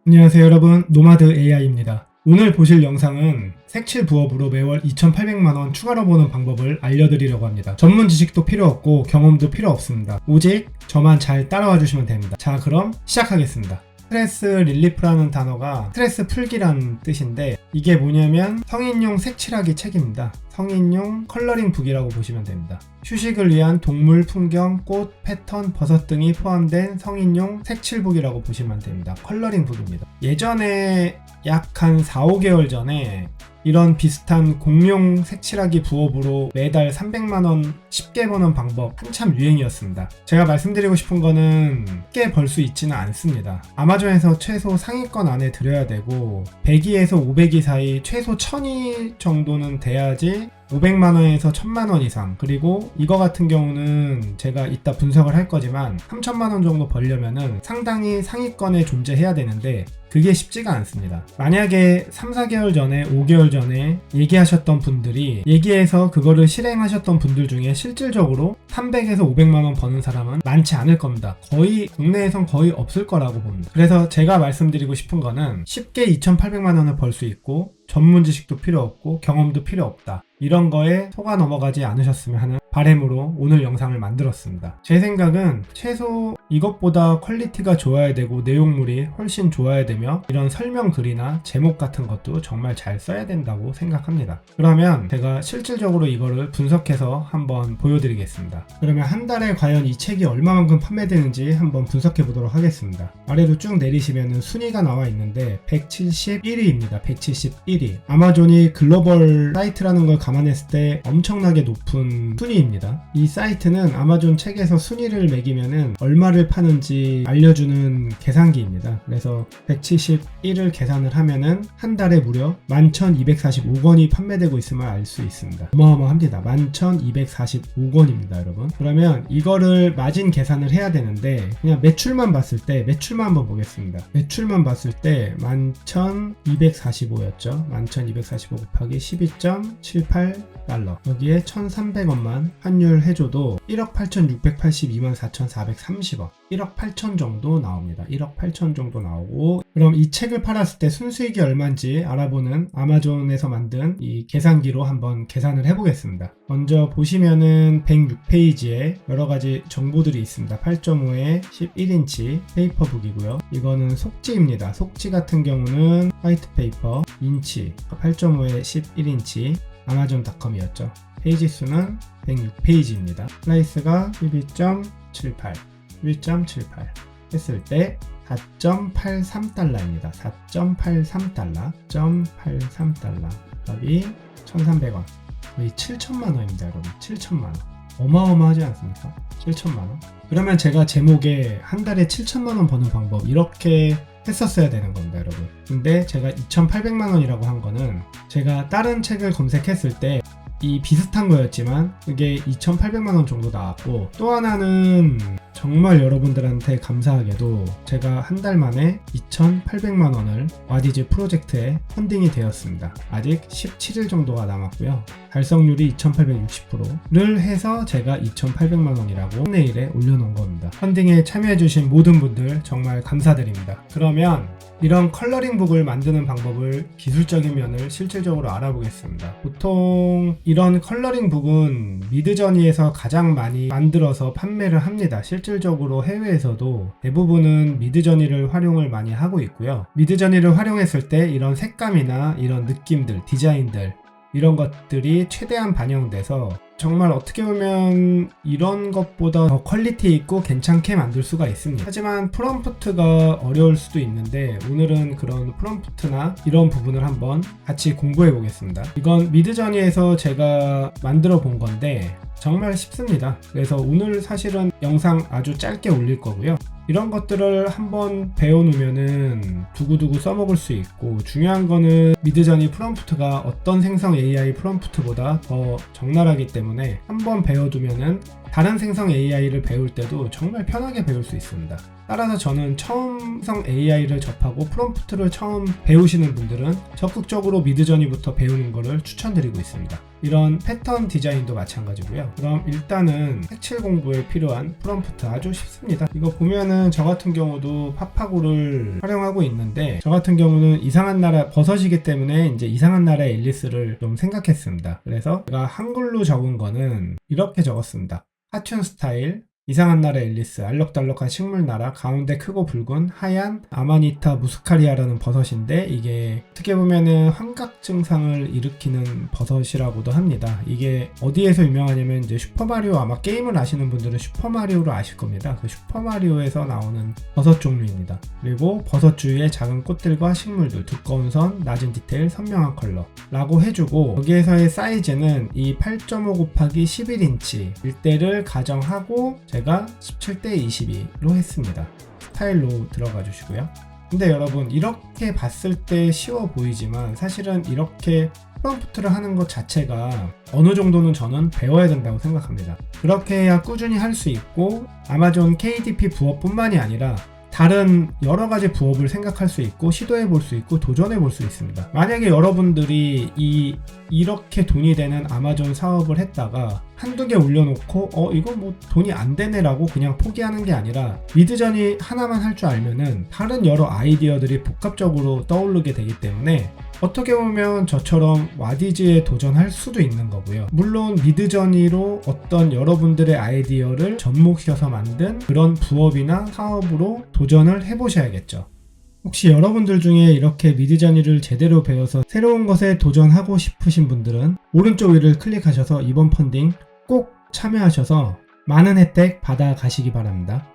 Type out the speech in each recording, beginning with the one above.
안녕하세요 여러분, 노마드 AI입니다. 오늘 보실 영상은 색칠 부업으로 매월 2,800만원 추가로 버는 방법을 알려드리려고 합니다. 전문 지식도 필요 없고 경험도 필요 없습니다. 오직 저만 잘 따라와 주시면 됩니다. 자, 그럼 시작하겠습니다. 스트레스 릴리프라는 단어가 스트레스 풀기라는 뜻인데, 이게 뭐냐면 성인용 색칠하기 책입니다. 성인용 컬러링 북이라고 보시면 됩니다. 휴식을 위한 동물, 풍경, 꽃, 패턴, 버섯 등이 포함된 성인용 색칠북이라고 보시면 됩니다. 컬러링 북입니다. 예전에 약 한 4, 5개월 전에 이런 비슷한 공룡 색칠하기 부업으로 매달 300만원 쉽게 버는 방법 한참 유행이었습니다. 제가 말씀드리고 싶은 거는 쉽게 벌 수 있지는 않습니다. 아마존에서 최소 상위권 안에 들여야 되고 100위에서 500위 사이 최소 1000위 정도는 돼야지 500만원에서 1000만원 이상, 그리고 이거 같은 경우는 제가 이따 분석을 할 거지만 3000만원 정도 벌려면은 상당히 상위권에 존재해야 되는데 그게 쉽지가 않습니다. 만약에 3, 4개월 전에 5개월 전에 얘기하셨던 분들이 얘기해서 그거를 실행하셨던 분들 중에 실질적으로 300에서 500만원 버는 사람은 많지 않을 겁니다. 거의 국내에선 거의 없을 거라고 봅니다. 그래서 제가 말씀드리고 싶은 거는 쉽게 2,800만원을 벌 수 있고 전문 지식도 필요 없고 경험도 필요 없다, 이런 거에 속아 넘어가지 않으셨으면 하는 바람으로 오늘 영상을 만들었습니다. 제 생각은 최소 이것보다 퀄리티가 좋아야 되고 내용물이 훨씬 좋아야 되며 이런 설명 글이나 제목 같은 것도 정말 잘 써야 된다고 생각합니다. 그러면 제가 실질적으로 이거를 분석해서 한번 보여드리겠습니다. 그러면 한 달에 과연 이 책이 얼마만큼 판매되는지 한번 분석해 보도록 하겠습니다. 아래로 쭉 내리시면 순위가 나와 있는데 171위입니다. 171위. 아마존이 글로벌 사이트라는 걸 감안했을 때 엄청나게 높은 순위입니다. 이 사이트는 아마존 책에서 순위를 매기면은 얼마를 파는지 알려주는 계산기입니다. 그래서 171을 계산을 하면은 한 달에 무려 11,245권이 판매되고 있음을 알 수 있습니다. 어마어마합니다. 11,245권입니다, 여러분. 그러면 이거를 마진 계산을 해야 되는데 그냥 매출만 봤을 때, 매출만 한번 보겠습니다. 매출만 봤을 때 11,245였죠. 11,245 곱하기 12.78달러, 여기에 1,300원만 환율해줘도 1억 8,682만 4,430원, 1억 8천 정도 나옵니다. 1억 8천 정도 나오고, 그럼 이 책을 팔았을 때 순수익이 얼마인지 알아보는 아마존에서 만든 이 계산기로 한번 계산을 해보겠습니다. 먼저 보시면은 106페이지에 여러가지 정보들이 있습니다. 8.5에 11인치 페이퍼북이고요. 이거는 속지입니다. 속지 같은 경우는 화이트 페이퍼 인치, 8.5에 11인치 아마존닷컴이었죠. 페이지 수는 106페이지입니다. 슬라이스가 12.78 했을 때 4.83달러입니다. 4.83달러, 0.83달러 값이 1,300원, 거의 7천만원입니다, 여러분. 7천만원. 어마어마하지 않습니까? 7천만원. 그러면 제가 제목에 한 달에 7천만원 버는 방법 이렇게 했었어야 되는 겁니다, 여러분. 근데 제가 2,800만원이라고 한 거는 제가 다른 책을 검색했을 때 이 비슷한 거였지만 그게 2,800만원 정도 나왔고, 또 하나는 정말 여러분들한테 감사하게도 제가 한 달 만에 2,800만원을 와디즈 프로젝트에 펀딩이 되었습니다. 아직 17일 정도가 남았고요. 달성률이 2,860%를 해서 제가 2,800만원이라고 thumbnail에 올려놓은 겁니다. 펀딩에 참여해주신 모든 분들 정말 감사드립니다. 그러면 이런 컬러링북을 만드는 방법을, 기술적인 면을 실질적으로 알아보겠습니다. 보통 이런 컬러링북은 미드저니에서 가장 많이 만들어서 판매를 합니다. 실질적으로 해외에서도 대부분은 미드저니를 활용을 많이 하고 있고요. 미드저니를 활용했을 때 이런 색감이나 이런 느낌들, 디자인들, 이런 것들이 최대한 반영돼서 정말 어떻게 보면 이런 것보다 더 퀄리티 있고 괜찮게 만들 수가 있습니다. 하지만 프롬프트가 어려울 수도 있는데 오늘은 그런 프롬프트나 이런 부분을 한번 같이 공부해 보겠습니다. 이건 미드저니에서 제가 만들어 본 건데 정말 쉽습니다. 그래서 오늘 사실은 영상 아주 짧게 올릴 거고요. 이런 것들을 한번 배워놓으면은 두고두고 써먹을 수 있고, 중요한 거는 미드저니 프롬프트가 어떤 생성 AI 프롬프트보다 더 적나라하기 때문에 한번 배워두면은 다른 생성 AI를 배울 때도 정말 편하게 배울 수 있습니다. 따라서 저는 처음성 AI를 접하고 프롬프트를 처음 배우시는 분들은 적극적으로 미드저니부터 배우는 것을 추천드리고 있습니다. 이런 패턴 디자인도 마찬가지고요. 그럼 일단은 색칠 공부에 필요한 프롬프트 아주 쉽습니다. 이거 보면은 저 같은 경우도 파파고를 활용하고 있는데, 저 같은 경우는 이상한 나라 버섯이기 때문에 이제 이상한 나라의 앨리스를 좀 생각했습니다. 그래서 제가 한글로 적은 거는 이렇게 적었습니다. 하춘 스타일, 이상한 나라 앨리스, 알록달록한 식물나라, 가운데 크고 붉은 하얀 아마니타 무스카리아라는 버섯인데, 이게 어떻게 보면은 환각 증상을 일으키는 버섯이라고도 합니다. 이게 어디에서 유명하냐면 이제 슈퍼마리오, 아마 게임을 아시는 분들은 슈퍼마리오를 아실 겁니다. 그 슈퍼마리오에서 나오는 버섯 종류입니다. 그리고 버섯 주위에 작은 꽃들과 식물들, 두꺼운 선, 낮은 디테일, 선명한 컬러 라고 해주고, 여기에서의 사이즈는 이 8.5 곱하기 11인치 일대를 가정하고 제가 17대 22로 했습니다. 스타일로 들어가 주시고요. 근데 여러분, 이렇게 봤을 때 쉬워 보이지만 사실은 이렇게 프롬프트를 하는 것 자체가 어느 정도는 저는 배워야 된다고 생각합니다. 그렇게 해야 꾸준히 할 수 있고, 아마존 KDP 부업뿐만이 아니라 다른 여러 가지 부업을 생각할 수 있고, 시도해 볼 수 있고, 도전해 볼 수 있습니다. 만약에 여러분들이 이렇게 돈이 되는 아마존 사업을 했다가 한두 개 올려놓고 이거 뭐 돈이 안 되네 라고 그냥 포기하는 게 아니라, 미드저니 하나만 할 줄 알면은 다른 여러 아이디어들이 복합적으로 떠오르게 되기 때문에 어떻게 보면 저처럼 와디즈에 도전할 수도 있는 거고요. 물론 미드저니로 어떤 여러분들의 아이디어를 접목시켜서 만든 그런 부업이나 사업으로 도전을 해보셔야겠죠. 혹시 여러분들 중에 이렇게 미드저니를 제대로 배워서 새로운 것에 도전하고 싶으신 분들은 오른쪽 위를 클릭하셔서 이번 펀딩 꼭 참여하셔서 많은 혜택 받아 가시기 바랍니다.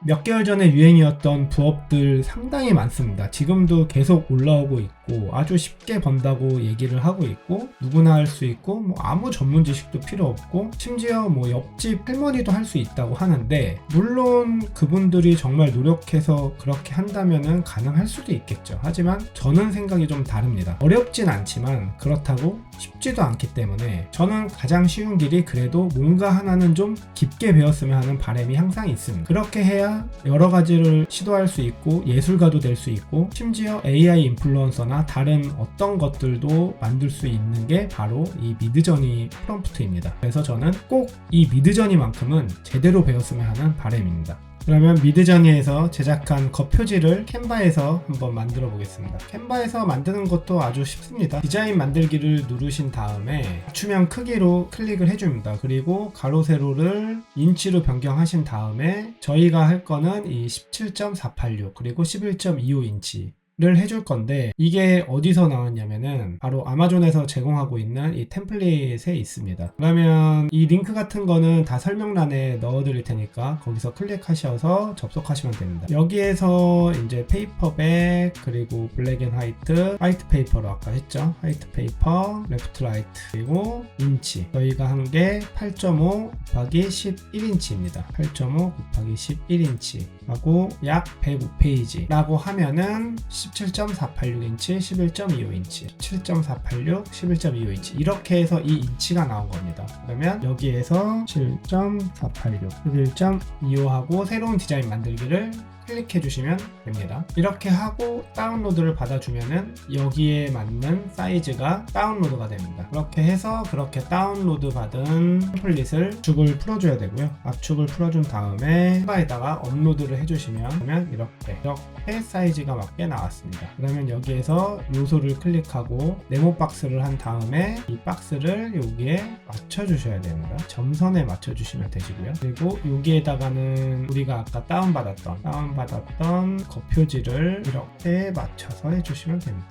몇 개월 전에 유행이었던 부업들 상당히 많습니다. 지금도 계속 올라오고 있고 아주 쉽게 번다고 얘기를 하고 있고, 누구나 할 수 있고, 뭐 아무 전문 지식도 필요 없고, 심지어 뭐 옆집 할머니도 할 수 있다고 하는데, 물론 그분들이 정말 노력해서 그렇게 한다면은 가능할 수도 있겠죠. 하지만 저는 생각이 좀 다릅니다. 어렵진 않지만 그렇다고 쉽지도 않기 때문에 저는 가장 쉬운 길이 그래도 뭔가 하나는 좀 깊게 배웠으면 하는 바람이 항상 있습니다. 그렇게 해야 여러 가지를 시도할 수 있고, 예술가도 될 수 있고, 심지어 AI 인플루언서나 다른 어떤 것들도 만들 수 있는 게 바로 이 미드저니 프롬프트입니다. 그래서 저는 꼭 이 미드저니만큼은 제대로 배웠으면 하는 바람입니다. 그러면 미드저니에서 제작한 겉표지를 캔바에서 한번 만들어 보겠습니다. 캔바에서 만드는 것도 아주 쉽습니다. 디자인 만들기를 누르신 다음에 맞춤형 크기로 클릭을 해줍니다. 그리고 가로 세로를 인치로 변경하신 다음에 저희가 할 거는 이 17.486 그리고 11.25인치 를 해줄 건데, 이게 어디서 나왔냐면은 바로 아마존에서 제공하고 있는 이 템플릿에 있습니다. 그러면 이 링크 같은 거는 다 설명란에 넣어 드릴 테니까 거기서 클릭하셔서 접속하시면 됩니다. 여기에서 이제 페이퍼백, 그리고 블랙 앤 화이트 페이퍼로 아까 했죠. 화이트 페이퍼, 레프트 라이트, 그리고 인치, 저희가 한 게 8.5 곱하기 11인치입니다 8.5 곱하기 11인치 하고 약 105페이지 라고 하면은 17.486인치, 11.25인치, 7.486, 11.25인치 이렇게 해서 이 인치가 나온 겁니다. 그러면 여기에서 7.486, 11.25하고 새로운 디자인 만들기를 클릭해 주시면 됩니다. 이렇게 하고 다운로드를 받아주면은 여기에 맞는 사이즈가 다운로드가 됩니다. 그렇게 해서 그렇게 다운로드 받은 템플릿을 압축을 풀어줘야 되고요. 압축을 풀어준 다음에 캔바에다가 업로드를 해주시면 그러면 이렇게 사이즈가 맞게 나왔습니다. 그러면 여기에서 요소를 클릭하고 네모 박스를 한 다음에 이 박스를 여기에 맞춰주셔야 됩니다. 점선에 맞춰주시면 되시고요. 그리고 여기에다가는 우리가 아까 다운받았던 겉표지를 이렇게 맞춰서 해주시면 됩니다.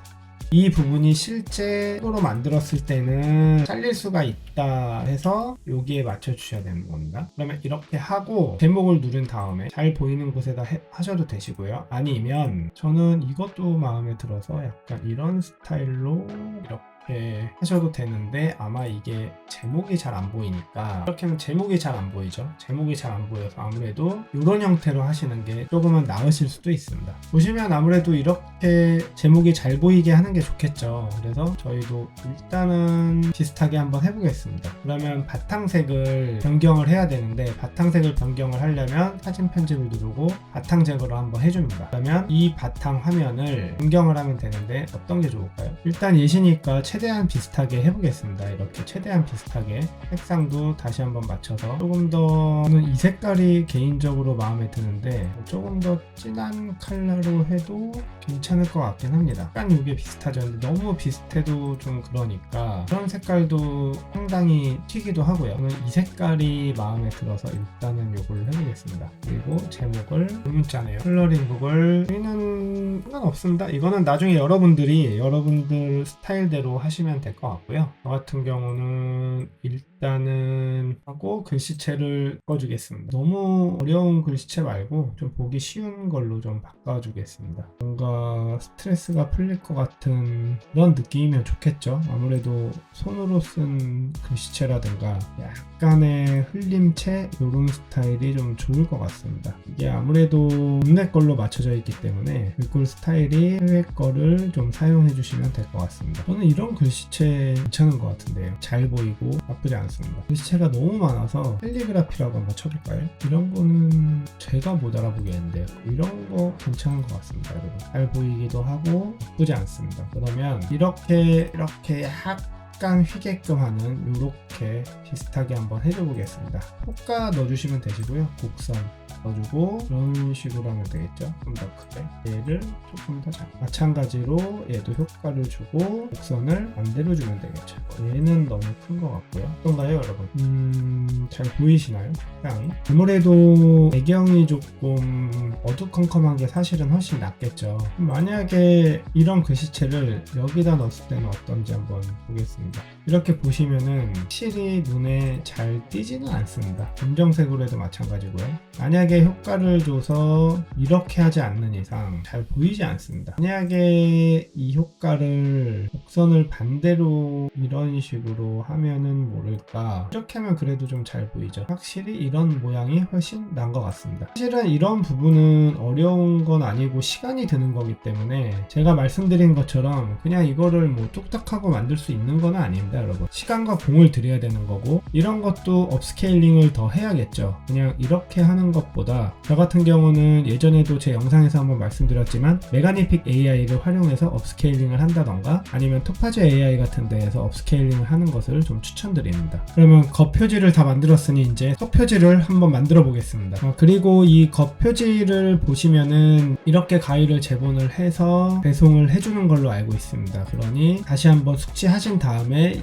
이 부분이 실제로 만들었을 때는 잘릴 수가 있다 해서 여기에 맞춰 주셔야 되는 겁니다. 그러면 이렇게 하고 제목을 누른 다음에 잘 보이는 곳에다 하셔도 되시고요. 아니면 저는 이것도 마음에 들어서 약간 이런 스타일로 이렇게 이렇게 하셔도 되는데 아마 이게 제목이 잘 안 보이니까 이렇게 하면 제목이 잘 안 보이죠. 제목이 잘 안 보여서 아무래도 이런 형태로 하시는 게 조금은 나으실 수도 있습니다. 보시면 아무래도 이렇게 제목이 잘 보이게 하는 게 좋겠죠. 그래서 저희도 일단은 비슷하게 한번 해보겠습니다. 그러면 바탕색을 변경을 해야 되는데 바탕색을 변경을 하려면 사진 편집을 누르고 바탕 제거를 한번 해줍니다. 그러면 이 바탕 화면을 변경을 하면 되는데 어떤 게 좋을까요? 일단 예시니까 최대한 비슷하게 해보겠습니다. 이렇게 최대한 비슷하게 색상도 다시 한번 맞춰서 조금 더 저는 이 색깔이 개인적으로 마음에 드는데 조금 더 진한 컬러로 해도 괜찮을 것 같긴 합니다. 약간 이게 비슷하죠. 근데 너무 비슷해도 좀 그러니까 그런 색깔도 상당히 튀기도 하고요. 저는 이 색깔이 마음에 들어서 일단은 이걸 해보겠습니다. 그리고 제목을 문자네요. 컬러링북을 저희는 상관없습니다. 이거는 나중에 여러분들 스타일대로 하시면 될 것 같고요. 저 같은 경우는 일단은 하고 글씨체를 바꿔주겠습니다. 너무 어려운 글씨체 말고 좀 보기 쉬운 걸로 좀 바꿔주겠습니다. 뭔가 스트레스가 풀릴 것 같은 그런 느낌이면 좋겠죠. 아무래도 손으로 쓴 글씨체라든가 약간의 흘림체 이런 스타일이 좀 좋을 것 같습니다. 이게 아무래도 국내 걸로 맞춰져 있기 때문에 글꼴 스타일이 해외 거를 좀 사용해 주시면 될 것 같습니다. 저는 이런 글씨체 괜찮은 것 같은데요. 잘 보이고 나쁘지 않습니다. 글씨체가 너무 많아서 캘리그라피라고 한번 쳐볼까요? 이런 거는 제가 못 알아보겠는데요. 이런 거 괜찮은 것 같습니다, 여러분. 잘 보이기도 하고 나쁘지 않습니다. 그러면 이렇게 약간 휘게끔 하는 이렇게 비슷하게 한번 해줘 보겠습니다. 호가 넣어주시면 되시고요. 곡선 넣어주고 이런 식으로 하면 되겠죠. 좀 더 크게 얘를 조금 더 작게 마찬가지로 얘도 효과를 주고 곡선을 반대로 주면 되겠죠. 얘는 너무 큰 것 같고요. 어떤가요 여러분? 잘 보이시나요? 향이 아무래도 배경이 조금 어두컴컴한 게 사실은 훨씬 낫겠죠. 만약에 이런 글씨체를 여기다 넣었을 때는 어떤지 한번 보겠습니다. 이렇게 보시면은 확실히 눈에 잘 띄지는 않습니다. 검정색으로 해도 마찬가지고요. 만약에 효과를 줘서 이렇게 하지 않는 이상 잘 보이지 않습니다. 만약에 이 효과를 곡선을 반대로 이런 식으로 하면은 모를까, 이렇게 하면 그래도 좀 잘 보이죠. 확실히 이런 모양이 훨씬 나은 것 같습니다. 사실은 이런 부분은 어려운 건 아니고 시간이 드는 거기 때문에 제가 말씀드린 것처럼 그냥 이거를 뭐 뚝딱하고 만들 수 있는 건 아닙니다, 여러분. 시간과 공을 들여야 되는 거고, 이런 것도 업스케일링을 더 해야겠죠. 그냥 이렇게 하는 것보다 저 같은 경우는 예전에도 제 영상에서 한번 말씀드렸지만 메가니픽 AI를 활용해서 업스케일링을 한다던가 아니면 토파즈 AI 같은 데에서 업스케일링을 하는 것을 좀 추천드립니다. 그러면 겉표지를 다 만들었으니 이제 속표지를 한번 만들어 보겠습니다. 그리고 이 겉표지를 보시면은 이렇게 가위를 재본을 해서 배송을 해주는 걸로 알고 있습니다. 그러니 다시 한번 숙지하신 다음에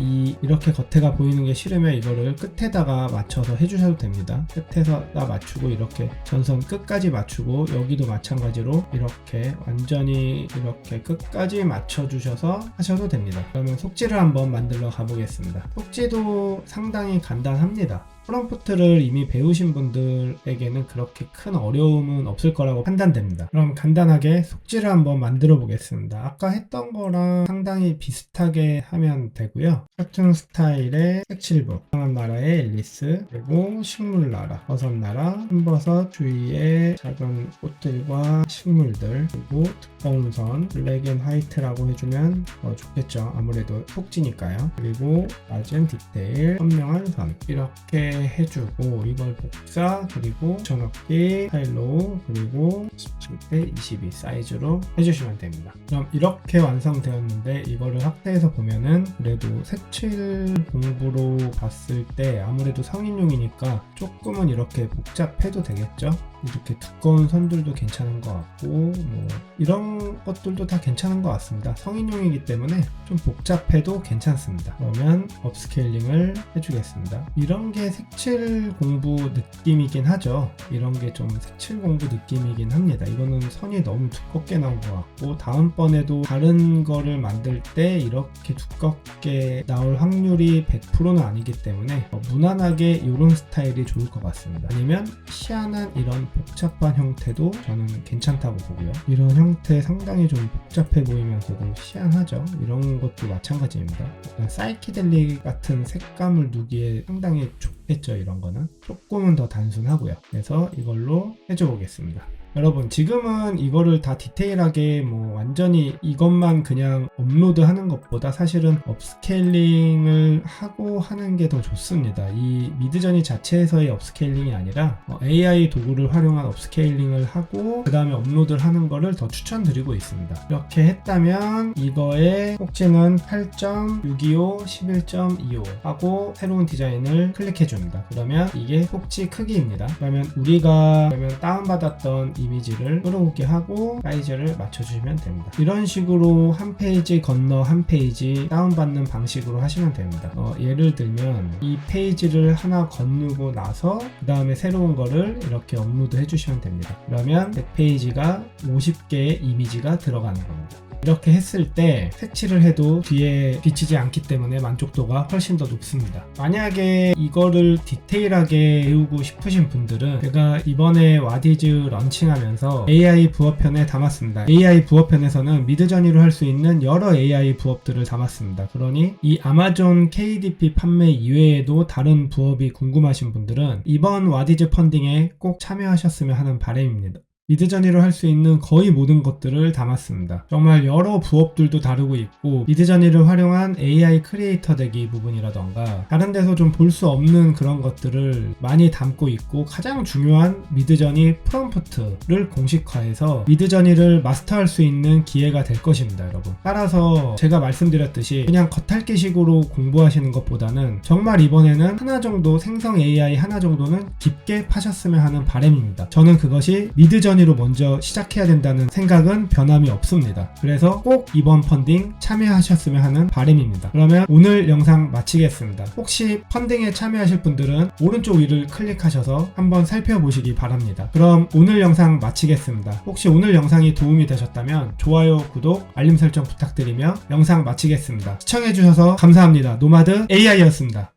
이렇게 겉에가 보이는 게 싫으면 이거를 끝에다가 맞춰서 해주셔도 됩니다. 끝에서다 맞추고 이렇게 전선 끝까지 맞추고 여기도 마찬가지로 이렇게 완전히 이렇게 끝까지 맞춰주셔서 하셔도 됩니다. 그러면 속지를 한번 만들러 가보겠습니다. 속지도 상당히 간단합니다. 프롬프트를 이미 배우신 분들에게는 그렇게 큰 어려움은 없을 거라고 판단됩니다. 그럼 간단하게 속지를 한번 만들어 보겠습니다. 아까 했던 거랑 상당히 비슷하게 하면 되고요. 같은 스타일의 색칠북, 이상한 나라의 앨리스, 그리고 식물 나라, 버섯 나라, 흰버섯 주위에 작은 꽃들과 식물들, 그리고 두꺼운 선, 블랙 앤 화이트라고 해주면 좋겠죠. 아무래도 속지니까요. 그리고 낮은 디테일, 선명한 선, 이렇게 해주고 이걸 복사, 그리고 붙여넣기, 파일로, 그리고 17대 22 사이즈로 해주시면 됩니다. 그럼 이렇게 완성되었는데 이거를 확대해서 보면은 그래도 색칠 공부로 봤을 때 아무래도 성인용이니까 조금은 이렇게 복잡해도 되겠죠. 이렇게 두꺼운 선들도 괜찮은 것 같고 뭐 이런 것들도 다 괜찮은 것 같습니다. 성인용이기 때문에 좀 복잡해도 괜찮습니다. 그러면 업스케일링을 해주겠습니다. 이런 게 색칠 공부 느낌이긴 하죠. 이런 게 좀 색칠 공부 느낌이긴 합니다. 이거는 선이 너무 두껍게 나온 것 같고 다음번에도 다른 거를 만들 때 이렇게 두껍게 나올 확률이 100%는 아니기 때문에 무난하게 이런 스타일이 좋을 것 같습니다. 아니면 희한한 이런 복잡한 형태도 저는 괜찮다고 보고요. 이런 형태 상당히 좀 복잡해 보이면서도 시원하죠. 이런 것도 마찬가지입니다. 약간 사이키델릭 같은 색감을 누기에 상당히 좋겠죠. 이런 거는 조금은 더 단순하고요. 그래서 이걸로 해줘 보겠습니다. 여러분, 지금은 이거를 다 디테일하게 뭐 완전히 이것만 그냥 업로드 하는 것보다 사실은 업스케일링을 하고 하는 게 더 좋습니다. 이 미드저니 자체에서의 업스케일링이 아니라 AI 도구를 활용한 업스케일링을 하고 그 다음에 업로드를 하는 거를 더 추천드리고 있습니다. 이렇게 했다면 이거의 꼭지는 8.625, 11.25 하고 새로운 디자인을 클릭해 줍니다. 그러면 이게 꼭지 크기입니다. 그러면 우리가 다운받았던 이미지를 끌어오게 하고 사이즈를 맞춰주시면 됩니다. 이런 식으로 한 페이지 건너 한 페이지 다운받는 방식으로 하시면 됩니다. 예를 들면 이 페이지를 하나 건너고 나서 그 다음에 새로운 거를 이렇게 업로드 해주시면 됩니다. 그러면 100페이지가 50개의 이미지가 들어가는 겁니다. 이렇게 했을 때 색칠을 해도 뒤에 비치지 않기 때문에 만족도가 훨씬 더 높습니다. 만약에 이거를 디테일하게 배우고 싶으신 분들은 제가 이번에 와디즈 런칭하면서 AI 부업편에 담았습니다. AI 부업편에서는 미드저니로 할 수 있는 여러 AI 부업들을 담았습니다. 그러니 이 아마존 KDP 판매 이외에도 다른 부업이 궁금하신 분들은 이번 와디즈 펀딩에 꼭 참여하셨으면 하는 바람입니다. 미드저니로 할 수 있는 거의 모든 것들을 담았습니다. 정말 여러 부업들도 다루고 있고 미드저니를 활용한 AI 크리에이터 되기 부분이라던가 다른 데서 좀 볼 수 없는 그런 것들을 많이 담고 있고 가장 중요한 미드저니 프롬프트를 공식화해서 미드저니를 마스터할 수 있는 기회가 될 것입니다, 여러분. 따라서 제가 말씀드렸듯이 그냥 겉핥기식으로 공부하시는 것보다는 정말 이번에는 하나 정도 생성 AI 하나 정도는 깊게 파셨으면 하는 바람입니다. 저는 그것이 미드저니 로 먼저 시작해야 된다는 생각은 변함이 없습니다. 그래서 꼭 이번 펀딩 참여하셨으면 하는 바람입니다. 그러면 오늘 영상 마치겠습니다. 혹시 펀딩에 참여하실 분들은 오른쪽 위를 클릭하셔서 한번 살펴보시기 바랍니다. 그럼 오늘 영상 마치겠습니다. 혹시 오늘 영상이 도움이 되셨다면 좋아요, 구독, 알림 설정 부탁드리며 영상 마치겠습니다. 시청해주셔서 감사합니다. 노마드 AI였습니다.